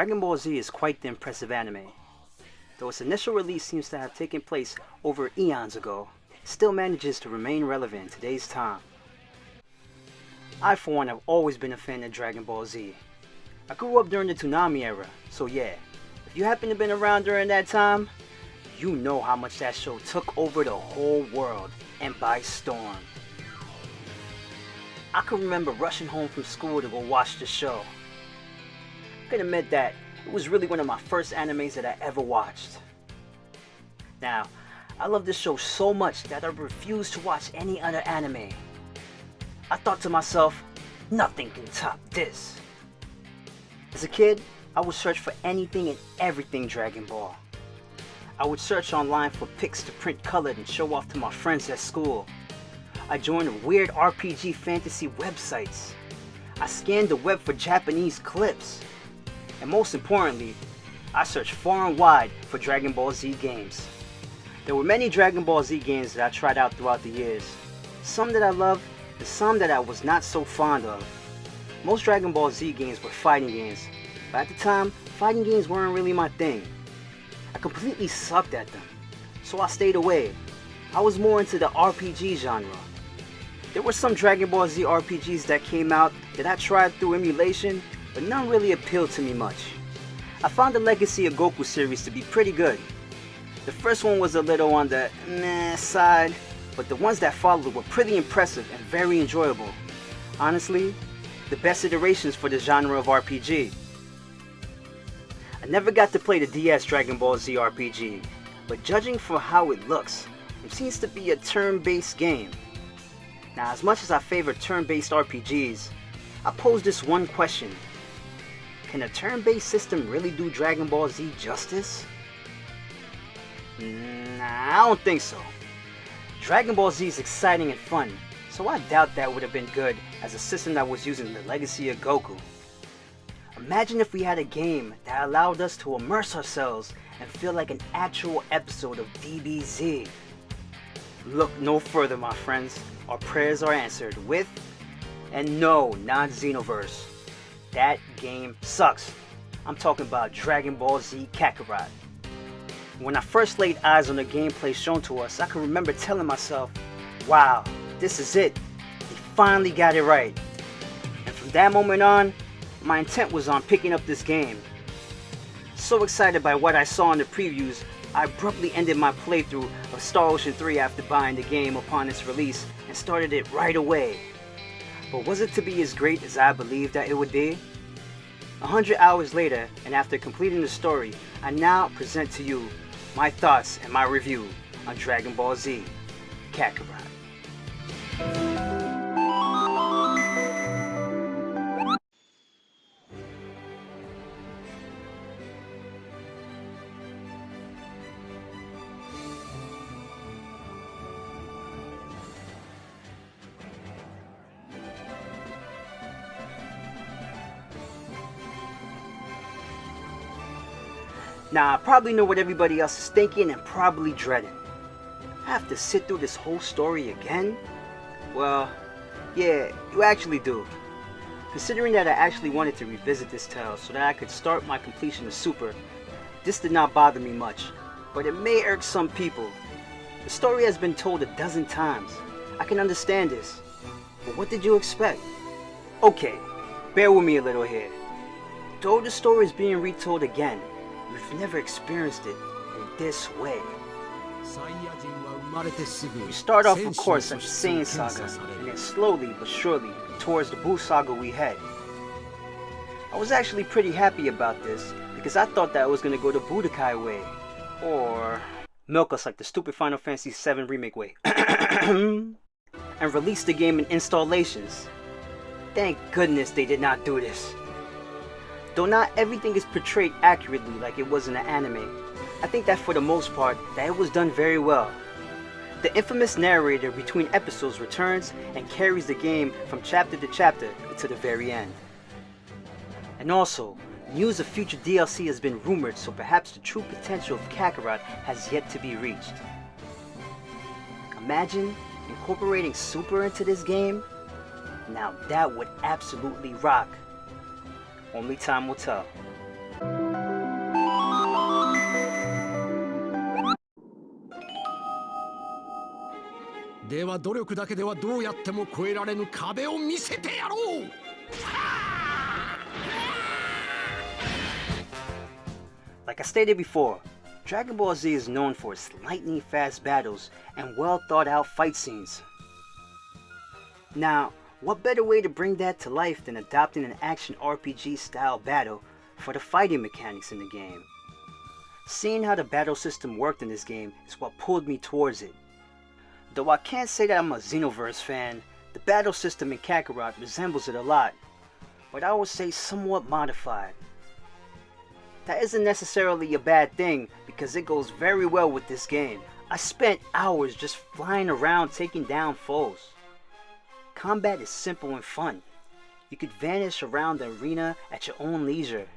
Dragon Ball Z is quite the impressive anime. Though its initial release seems to have taken place over eons ago, it still manages to remain relevant in today's time. I for one have always been a fan of Dragon Ball Z. I grew up during the Toonami era, so yeah, if you happen to have been around during that time, you know how much that show took over the whole world and by storm. I can remember rushing home from school to go watch the show. I can admit that it was really one of my first animes that I ever watched. Now, I love this show so much that I refused to watch any other anime. I thought to myself, nothing can top this. As a kid, I would search for anything and everything Dragon Ball. I would search online for pics to print colored and show off to my friends at school. I joined weird RPG fantasy websites. I scanned the web for Japanese clips. And most importantly, I searched far and wide for Dragon Ball Z games. There were many Dragon Ball Z games that I tried out throughout the years. Some that I loved, and some that I was not so fond of. Most Dragon Ball Z games were fighting games, but at the time, fighting games weren't really my thing. I completely sucked at them, so I stayed away. I was more into the RPG genre. There were some Dragon Ball Z RPGs that came out that I tried through emulation, but none really appealed to me much. I found the Legacy of Goku series to be pretty good. The first one was a little on the meh side, but the ones that followed were pretty impressive and very enjoyable. Honestly, the best iterations for the genre of RPG. I never got to play the DS Dragon Ball Z RPG, but judging from how it looks, it seems to be a turn-based game. Now, as much as I favor turn-based RPGs, I pose this one question. Can a turn-based system really do Dragon Ball Z justice? Nah, I don't think so. Dragon Ball Z is exciting and fun, so I doubt that would have been good as a system that was using the Legacy of Goku. Imagine if we had a game that allowed us to immerse ourselves and feel like an actual episode of DBZ. Look no further, my friends. Our prayers are answered with, and no, not Xenoverse. That game sucks. I'm talking about Dragon Ball Z Kakarot. When I first laid eyes on the gameplay shown to us, I can remember telling myself, wow, this is it. They finally got it right. And from that moment on, my intent was on picking up this game. So excited by what I saw in the previews, I abruptly ended my playthrough of Star Ocean 3 after buying the game upon its release and started it right away. But was it to be as great as I believed that it would be? 100 hours later, and after completing the story, I now present to you my thoughts and my review on Dragon Ball Z Kakarot. Now, I probably know what everybody else is thinking and probably dreading. I have to sit through this whole story again? Well, yeah, you actually do. Considering that I actually wanted to revisit this tale so that I could start my completion of Super, this did not bother me much, but it may irk some people. The story has been told a dozen times. I can understand this. But what did you expect? Okay, bear with me a little here. Though the story is being retold again, we've never experienced it in this way. We start off, of course, at the Saiyan Saga, and then slowly but surely towards the Buu Saga we head. I was actually pretty happy about this, because I thought that it was going to go the Budokai way, or milk us like the stupid Final Fantasy VII Remake way, and release the game in installations. Thank goodness they did not do this. Though not everything is portrayed accurately like it was in the anime, I think that for the most part, that it was done very well. The infamous narrator between episodes returns and carries the game from chapter to chapter to the very end. And also, news of future DLC has been rumored, so perhaps the true potential of Kakarot has yet to be reached. Imagine incorporating Super into this game? Now that would absolutely rock. Only time will tell. では努力だけではどうやっても越えられぬ壁を見せてやろう。Like I stated before, Dragon Ball Z is known for its lightning fast battles and well thought out fight scenes. Now, what better way to bring that to life than adopting an action RPG style battle for the fighting mechanics in the game? Seeing how the battle system worked in this game is what pulled me towards it. Though I can't say that I'm a Xenoverse fan, the battle system in Kakarot resembles it a lot, but I would say somewhat modified. That isn't necessarily a bad thing because it goes very well with this game. I spent hours just flying around taking down foes. Combat is simple and fun. You could vanish around the arena at your own leisure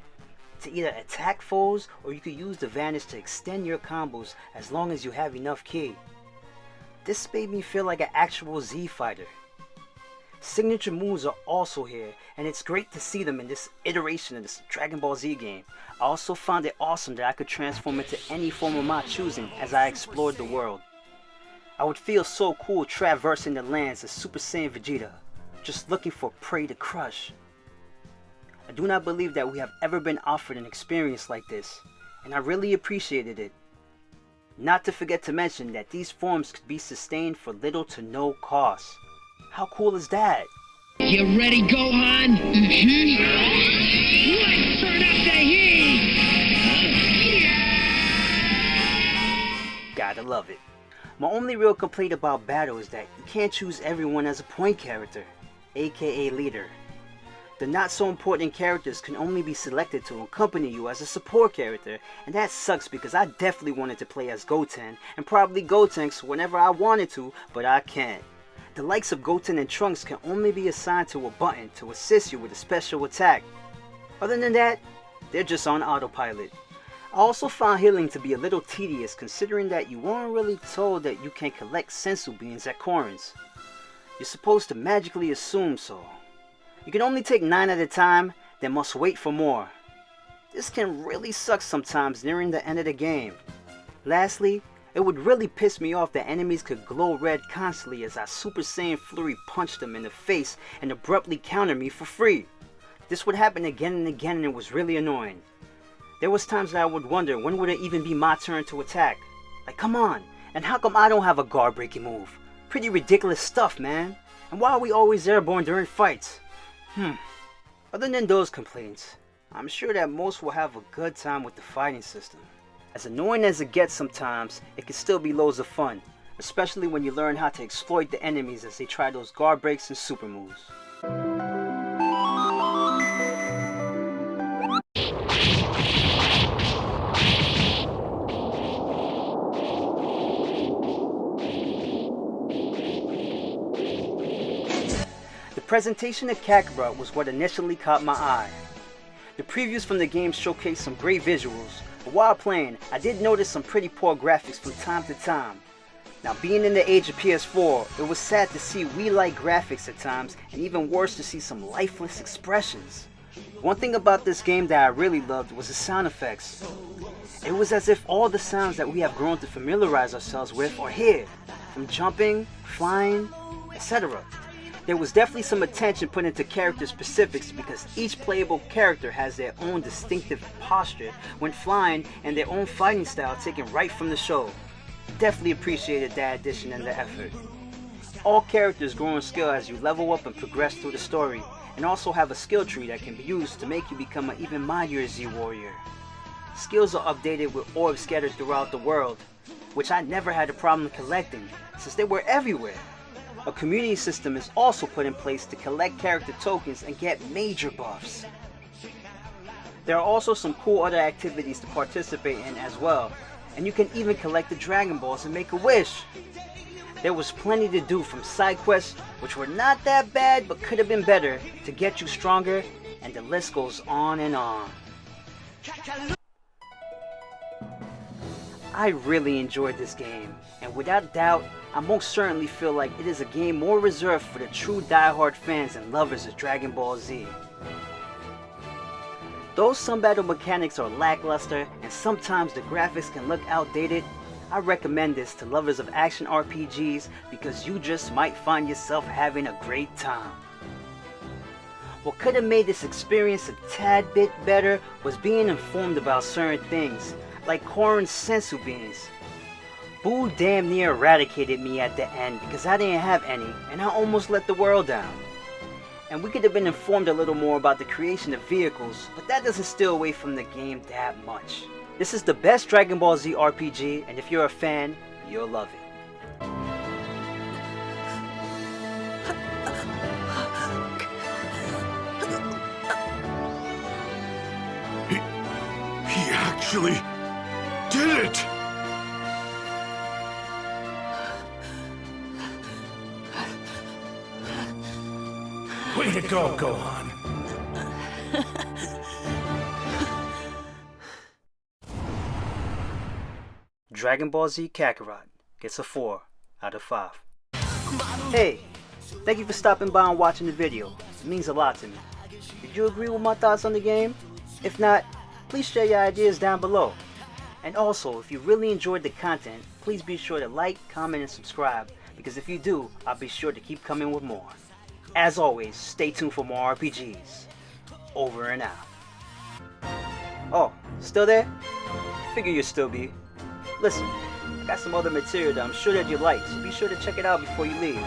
to either attack foes or you could use the vanish to extend your combos as long as you have enough ki. This made me feel like an actual Z fighter. Signature moves are also here, and it's great to see them in this iteration of this Dragon Ball Z game. I also found it awesome that I could transform into any form of my choosing as I explored the world. I would feel so cool traversing the lands as Super Saiyan Vegeta, just looking for prey to crush. I do not believe that we have ever been offered an experience like this, and I really appreciated it. Not to forget to mention that these forms could be sustained for little to no cost. How cool is that? You ready, Gohan? Let's turn up the heat! Gotta love it. My only real complaint about battle is that you can't choose everyone as a point character, aka leader. The not so important characters can only be selected to accompany you as a support character, and that sucks because I definitely wanted to play as Goten, and probably Gotenks whenever I wanted to, but I can't. The likes of Goten and Trunks can only be assigned to a button to assist you with a special attack. Other than that, they're just on autopilot. I also found healing to be a little tedious considering that you weren't really told that you can collect sensu beans at Corins. You're supposed to magically assume so. You can only take 9 at a time, then must wait for more. This can really suck sometimes nearing the end of the game. Lastly, it would really piss me off that enemies could glow red constantly as I Super Saiyan Flurry punched them in the face and abruptly counter me for free. This would happen again and again and it was really annoying. There was times that I would wonder when would it even be my turn to attack. Like come on, and how come I don't have a guard breaking move? Pretty ridiculous stuff, man. And why are we always airborne during fights? Other than those complaints, I'm sure that most will have a good time with the fighting system. As annoying as it gets sometimes, it can still be loads of fun, especially when you learn how to exploit the enemies as they try those guard breaks and super moves. The presentation of Kakarot was what initially caught my eye. The previews from the game showcased some great visuals, but while playing, I did notice some pretty poor graphics from time to time. Now being in the age of PS4, it was sad to see Wii-like graphics at times, and even worse to see some lifeless expressions. One thing about this game that I really loved was the sound effects. It was as if all the sounds that we have grown to familiarize ourselves with are here, from jumping, flying, etc. There was definitely some attention put into character specifics because each playable character has their own distinctive posture when flying and their own fighting style taken right from the show. Definitely appreciated that addition and the effort. All characters grow in skill as you level up and progress through the story, and also have a skill tree that can be used to make you become an even mightier Z warrior. Skills are updated with orbs scattered throughout the world, which I never had a problem collecting since they were everywhere. A community system is also put in place to collect character tokens and get major buffs. There are also some cool other activities to participate in as well, and you can even collect the Dragon Balls and make a wish. There was plenty to do, from side quests, which were not that bad but could have been better, to get you stronger, and the list goes on and on. I really enjoyed this game, and without doubt, I most certainly feel like it is a game more reserved for the true die-hard fans and lovers of Dragon Ball Z. Though some battle mechanics are lackluster and sometimes the graphics can look outdated, I recommend this to lovers of action RPGs because you just might find yourself having a great time. What could have made this experience a tad bit better was being informed about certain things, like Korin's sensu beans. Boo damn near eradicated me at the end because I didn't have any and I almost let the world down. And we could have been informed a little more about the creation of vehicles, but that doesn't steal away from the game that much. This is the best Dragon Ball Z RPG, and if you're a fan, you'll love it. He actually did it! Way to go, Gohan. Dragon Ball Z Kakarot gets a 4 out of 5. Hey, thank you for stopping by and watching the video. It means a lot to me. Did you agree with my thoughts on the game? If not, please share your ideas down below. And also, if you really enjoyed the content, please be sure to like, comment, and subscribe, because if you do, I'll be sure to keep coming with more. As always, stay tuned for more RPGs. Over and out. Oh, still there? Figure you'll still be. Listen, I got some other material that I'm sure that you like, so be sure to check it out before you leave.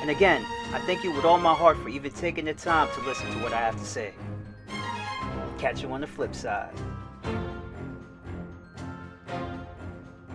And again, I thank you with all my heart for even taking the time to listen to what I have to say. Catch you on the flip side.